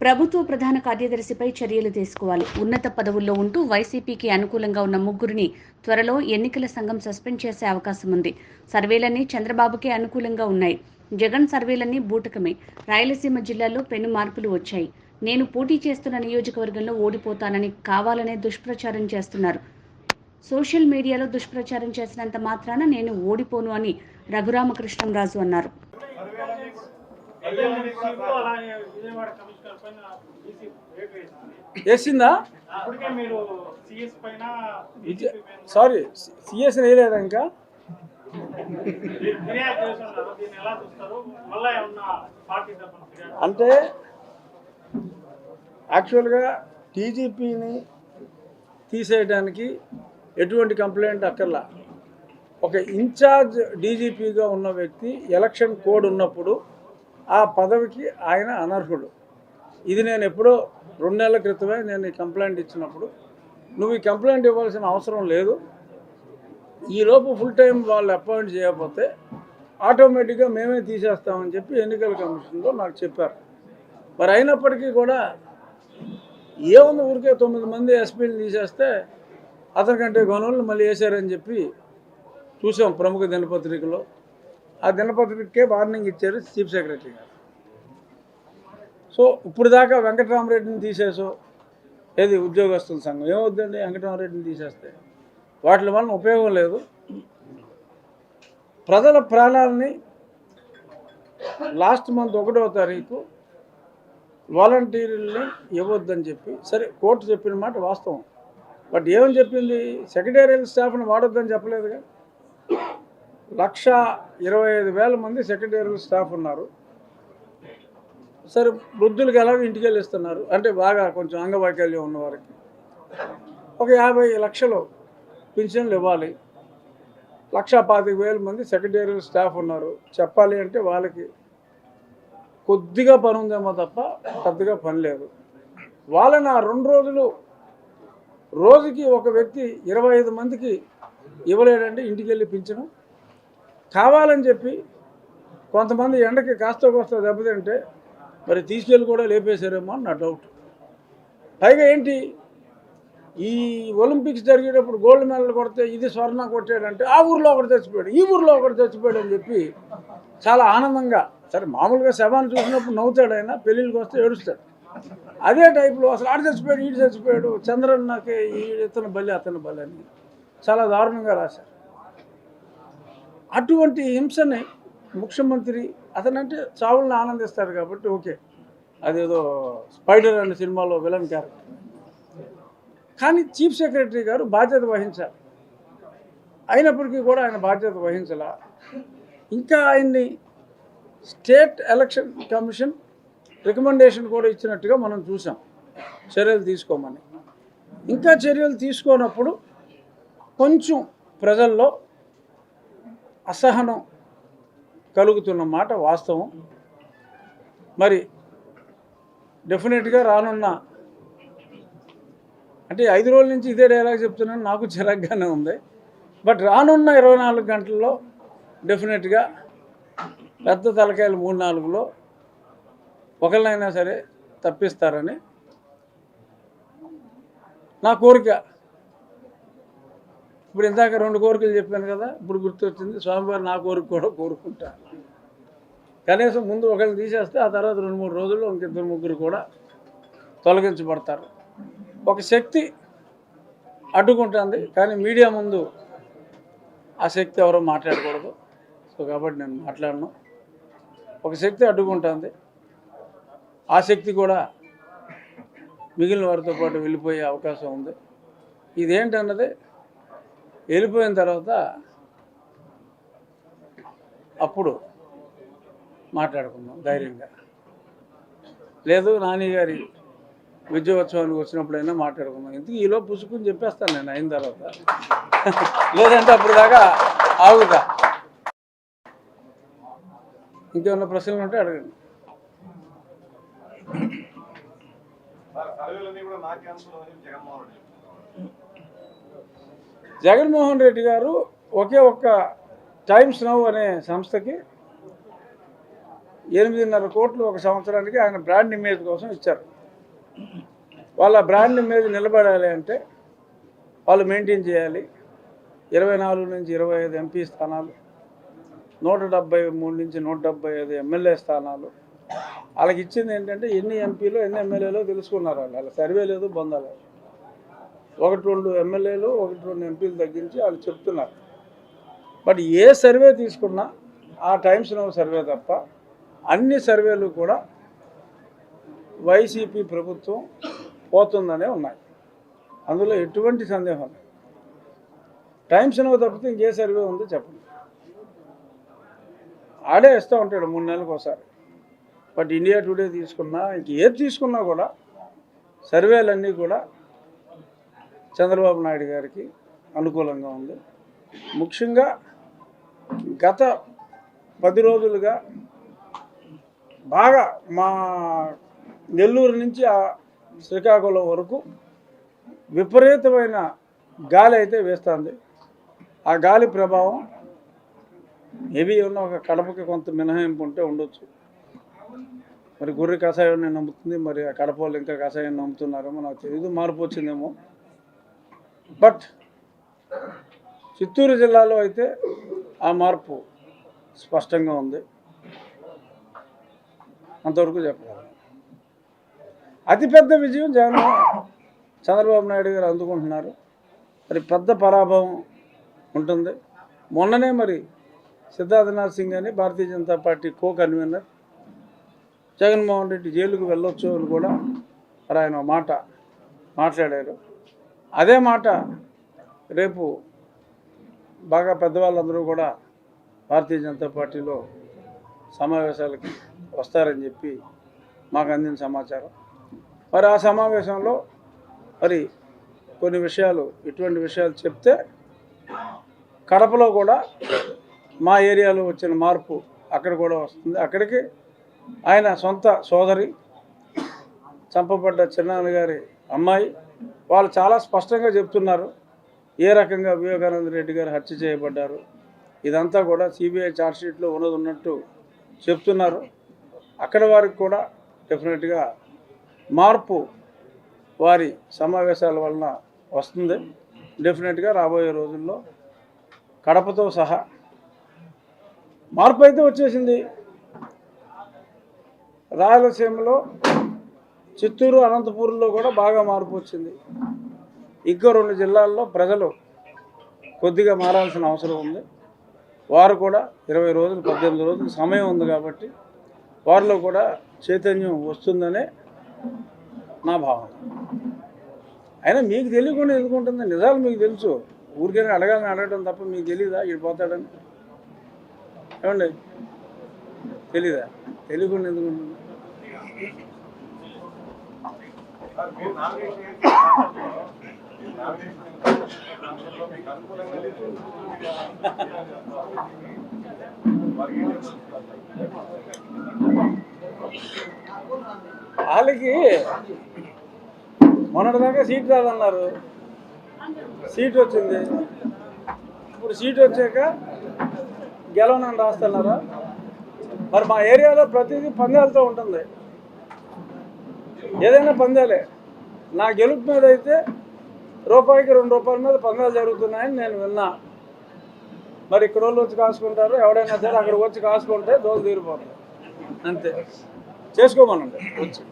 ప్రభుత్వ ప్రధాన కార్యదర్శిపై చర్యలు తీసుకోవాలి. ఉన్నత పదవుల్లో ఉంటూ వైసీపీకి అనుకూలంగా ఉన్న ముగ్గురిని త్వరలో ఎన్నికల సంఘం సస్పెండ్ చేసే అవకాశం ఉంది. సర్వేలన్నీ చంద్రబాబుకే అనుకూలంగా ఉన్నాయి. జగన్ సర్వేలన్నీ బూటకమే. రాయలసీమ జిల్లాలో పెను మార్పులు వచ్చాయి. నేను పోటీ చేస్తున్న నియోజకవర్గంలో ఓడిపోతానని కావాలనే దుష్ప్రచారం చేస్తున్నారు. సోషల్ మీడియాలో దుష్ప్రచారం చేసినంత మాత్రాన నేను ఓడిపోను అని రఘురామకృష్ణంరాజు అన్నారు. వేసిందా? సారీ, సిఎస్ వేయలేదా ఇంకా? అంటే యాక్చువల్గా టీజీపీని తీసేయడానికి ఎటువంటి కంప్లైంట్ అక్కర్లా. ఒక ఇన్ఛార్జ్ డీజీపీగా ఉన్న వ్యక్తి ఎలక్షన్ కోడ్ ఉన్నప్పుడు ఆ పదవికి ఆయన అనర్హుడు. ఇది నేను ఎప్పుడో 2 నెలల క్రితమే నేను ఈ కంప్లైంట్ ఇచ్చినప్పుడు, నువ్వు ఈ కంప్లైంట్ ఇవ్వాల్సిన అవసరం లేదు, ఈలోపు ఫుల్ టైం వాళ్ళు అపాయింట్ చేయకపోతే ఆటోమేటిక్గా మేమే తీసేస్తామని చెప్పి ఎన్నికల కమిషన్లో నాకు చెప్పారు. మరి అయినప్పటికీ కూడా ఏముంది, ఊరికే 9 మంది ఎస్పీలు తీసేస్తే అతనికంటే గనులను మళ్ళీ వేశారని చెప్పి చూసాం ప్రముఖ దినపత్రికలో. ఆ దినపత్రికకే వార్నింగ్ ఇచ్చారు చీఫ్ సెక్రటరీ గారు. సో ఇప్పుడు దాకా వెంకటరామరెడ్డిని తీసేసో ఏది ఉద్యోగస్తుల సంఘం ఏమవుద్దండి? వెంకటరామరెడ్డిని తీసేస్తే వాటి వలన ఉపయోగం లేదు. ప్రజల ప్రాణాలని లాస్ట్ మంత్ 1వ తారీఖు వాలంటీర్లని ఇవ్వద్దని చెప్పి, సరే కోర్టు చెప్పిన మాట వాస్తవం. బట్ ఏమని చెప్పింది? సెక్రటేరియల్ స్టాఫ్ని వాడొద్దని చెప్పలేదుగా. 1,25,000 మంది సెక్రటేరియల్ స్టాఫ్ ఉన్నారు. సరే వృద్ధులకి ఎలాగో ఇంటికి వెళ్ళి ఇస్తున్నారు, అంటే బాగా కొంచెం అంగవైకల్యం ఉన్నవారికి ఒక 50 లక్షలు పింఛన్లు ఇవ్వాలి. 1,25,000 మంది సెక్రటేరియల్ స్టాఫ్ ఉన్నారు. చెప్పాలి అంటే వాళ్ళకి కొద్దిగా పని ఉందేమో తప్ప పెద్దగా పని లేదు. వాళ్ళని ఆ 2 రోజులు రోజుకి ఒక వ్యక్తి 25 మందికి ఇవ్వలేడంటే ఇంటికి వెళ్ళి పింఛను. కావాలని చెప్పి కొంతమంది ఎండకి కాస్త కోస్త దెబ్బతింటే మరి తీసుకెళ్ళి కూడా లేపేశారేమో అని నా డౌట్. పైగా ఏంటి, ఈ ఒలింపిక్స్ జరిగేటప్పుడు గోల్డ్ మెడల్ కొడితే ఇది స్వర్ణ కొట్టాడంటే ఆ ఊర్లో ఒకటి చచ్చిపోయాడు, ఈ ఊర్లో ఒకటి చచ్చిపోయాడు అని చెప్పి చాలా ఆనందంగా, సరే మామూలుగా శవాన్ని చూసినప్పుడు నవ్వుతాడు, ఆయన పెళ్ళిళ్ళకి వస్తే ఏడుస్తాడు. అదే టైప్లో అసలు ఆడు చచ్చిపోయాడు, ఈడు చచ్చిపోయాడు, చంద్రన్నకే ఇతను బలి అతను బలి అని చాలా దారుణంగా రాశారు. అటువంటి హింసని ముఖ్యమంత్రి, అతనంటే చావులను ఆనందిస్తాడు కాబట్టి ఓకే, అదేదో స్పైడర్ అనే సినిమాలో విలన్ క్యారెక్టర్. కానీ చీఫ్ సెక్రటరీ గారు బాధ్యత వహించాలి. అయినప్పటికీ కూడా ఆయన బాధ్యత వహించాల. ఇంకా ఆయన్ని స్టేట్ ఎలక్షన్ కమిషన్ రికమెండేషన్ కూడా ఇచ్చినట్టుగా మనం చూసాం, చర్యలు తీసుకోమని. ఇంకా చర్యలు తీసుకోనప్పుడు కొంచెం ప్రజల్లో అసహనం కలుగుతున్న మాట వాస్తవం. మరి డెఫినెట్గా రానున్న, అంటే 5 రోజుల నుంచి ఇదే డైలాగ్ చెప్తున్నాను, నాకు చిరాగ్గానే ఉంది. బట్ రానున్న 24 గంటల్లో డెఫినెట్గా పెద్ద తలకాయలు 3-4లో ఒకరినైనా సరే తప్పిస్తారని నా కోరిక. ఇప్పుడు ఇందాక 2 కోరికలు చెప్పాను కదా, ఇప్పుడు గుర్తొచ్చింది, స్వామివారు నా కోరిక కూడా కోరుకుంటా. కనీసం ముందు ఒకరిని తీసేస్తే ఆ తర్వాత 2-3 రోజుల్లో ఇంకిద్దరు ముగ్గురు కూడా తొలగించబడతారు. ఒక శక్తి అడ్డుకుంటుంది, కానీ మీడియా ముందు ఆ శక్తి ఎవరో మాట్లాడకూడదు. సో కాబట్టి నేను మాట్లాడను. ఒక శక్తి అడ్డుకుంటుంది, ఆ శక్తి కూడా మిగిలిన వారితో పాటు వెళ్ళిపోయే అవకాశం ఉంది. ఇదేంటన్నది వెళ్ళిపోయిన తర్వాత అప్పుడు మాట్లాడుకుందాం ధైర్యంగా. లేదు నాని గారి విజయోత్సవానికి వచ్చినప్పుడైనా మాట్లాడుకుందాం. ఇందుకు ఈలో పుసుకుని చెప్పేస్తాను నేను అయిన తర్వాత, లేదంటే అప్పుడు దాకా ఆగుతా. ఇంకేమన్నా ప్రశ్నలు ఉంటే అడగండి. జగన్మోహన్ రెడ్డి గారు ఒకే ఒక్క టైమ్స్ నౌ అనే సంస్థకి 8.5 కోట్లు ఒక సంవత్సరానికి ఆయన బ్రాండ్ ఇమేజ్ కోసం ఇచ్చారు. వాళ్ళ బ్రాండ్ మీద నిలబడాలి అంటే వాళ్ళు మెయింటైన్ చేయాలి. 24 నుంచి 25 ఎంపీ స్థానాలు, 173 నుంచి 175 ఎమ్మెల్యే స్థానాలు. వాళ్ళకి ఇచ్చింది ఏంటంటే ఎన్ని ఎంపీలు ఎన్ని ఎమ్మెల్యేలో తెలుసుకున్నారు. వాళ్ళ సర్వే లేదు, బొందలేదు. 1-2 ఎమ్మెల్యేలు 1-2 ఎంపీలు తగ్గించి వాళ్ళు చెప్తున్నారు. బట్ ఏ సర్వే తీసుకున్నా ఆ టైమ్స్ నౌ సర్వే తప్ప అన్ని సర్వేలు కూడా వైసీపీ ప్రభుత్వం పోతుందనే ఉన్నాయి. అందులో ఎటువంటి సందేహం లేదు. టైమ్స్ నౌ తప్పితే ఇంకే సర్వే ఉందో చెప్పండి. ఆడే ఇస్తూ ఉంటాడు 3 నెలలకు ఒకసారి. బట్ ఇండియా టుడే తీసుకున్నా ఇంక ఏది తీసుకున్నా కూడా సర్వేలన్నీ కూడా చంద్రబాబు నాయుడు గారికి అనుకూలంగా ఉంది. ముఖ్యంగా గత 10 రోజులుగా బాగా మా నెల్లూరు నుంచి శ్రీకాకుళం వరకు విపరీతమైన గాలి అయితే వేస్తుంది. ఆ గాలి ప్రభావం హెవీ ఉన్న ఒక కడపకి కొంత మినహాయింపు ఉంటే ఉండొచ్చు. మరి గొర్రె కషాయాన్ని నమ్ముతుంది, మరి ఆ కడప వాళ్ళు ఇంకా కషాయాన్ని నమ్ముతున్నారేమో నాకు తెలియదు. మార్పు వచ్చిందేమో. బట్ చిత్తూరు జిల్లాలో అయితే ఆ మార్పు స్పష్టంగా ఉంది. అంతవరకు చెప్పగలను. అతిపెద్ద విజయం చంద్రబాబు నాయుడు గారు అందుకుంటున్నారు. మరి పెద్ద పరాభవం ఉంటుంది. మొన్ననే మరి సిద్ధార్థనాథ్ సింగ్ అని భారతీయ జనతా పార్టీ కో కన్వీనర్ జగన్మోహన్ రెడ్డి జైలుకు వెళ్ళొచ్చు అని కూడా మరి ఆయన మాట మాట్లాడారు. అదే మాట రేపు బాగా పెద్దవాళ్ళందరూ కూడా భారతీయ జనతా పార్టీలో సమావేశాలకి వస్తారని చెప్పి మాకు అందిన సమాచారం. మరి ఆ సమావేశంలో మరి కొన్ని విషయాలు, ఇటువంటి విషయాలు చెప్తే కడపలో కూడా మా ఏరియాలో వచ్చిన మార్పు అక్కడ కూడా వస్తుంది. అక్కడికి ఆయన సొంత సోదరి చంపబడ్డ చిన్నాన్న గారి అమ్మాయి వాళ్ళు చాలా స్పష్టంగా చెప్తున్నారు ఏ రకంగా వివేకానంద రెడ్డి గారు హత్య చేయబడ్డారు. ఇదంతా కూడా సిబిఐ ఛార్జ్షీట్లో ఉన్నట్టు చెప్తున్నారు. అక్కడ వారికి కూడా డెఫినెట్గా మార్పు వారి సమావేశాల వలన వస్తుంది. డెఫినెట్గా రాబోయే రోజుల్లో కడపతో సహా మార్పు అయితే వచ్చేసింది. రాయలసీమలో చిత్తూరు, అనంతపురంలో కూడా బాగా మార్పు వచ్చింది. ఇంకో 2 జిల్లాల్లో ప్రజలు కొద్దిగా మారాల్సిన అవసరం ఉంది. వారు కూడా 20 రోజులు 18 రోజులు సమయం ఉంది కాబట్టి వారిలో కూడా చైతన్యం వస్తుందనే నా భావన. అయినా మీకు తెలియకుండా ఎందుకు ఉంటుంది? నిజాలు మీకు తెలుసు. ఊరికైనా అడగాలని అడగడం తప్ప మీకు తెలీదా ఇక్కడ పోతాడని? ఏమండి, తెలీదా? తెలియకుండా ఎందుకు ఉంటుంది? వాళ్ళకి మొన్నటిదాకా సీట్ రాదన్నారు, సీట్ వచ్చింది. ఇప్పుడు సీట్ వచ్చాక గెలవనని రాస్తున్నారా? మరి మా ఏరియాలో ప్రతిదీ పందాలతో ఉంటుంది. ఏదైనా పందాలే. నా గెలుపు మీద అయితే రూపాయికి 2 రూపాయల మీద పందాలు జరుగుతున్నాయని నేను విన్నా. మరి ఇక్కడ వాళ్ళు వచ్చి కాసుకుంటారు. ఎవడైనా సరే అక్కడికి వచ్చి కాసుకుంటే దోలు తీరిపోతుంది. అంతే. చేసుకోమనండి వచ్చి.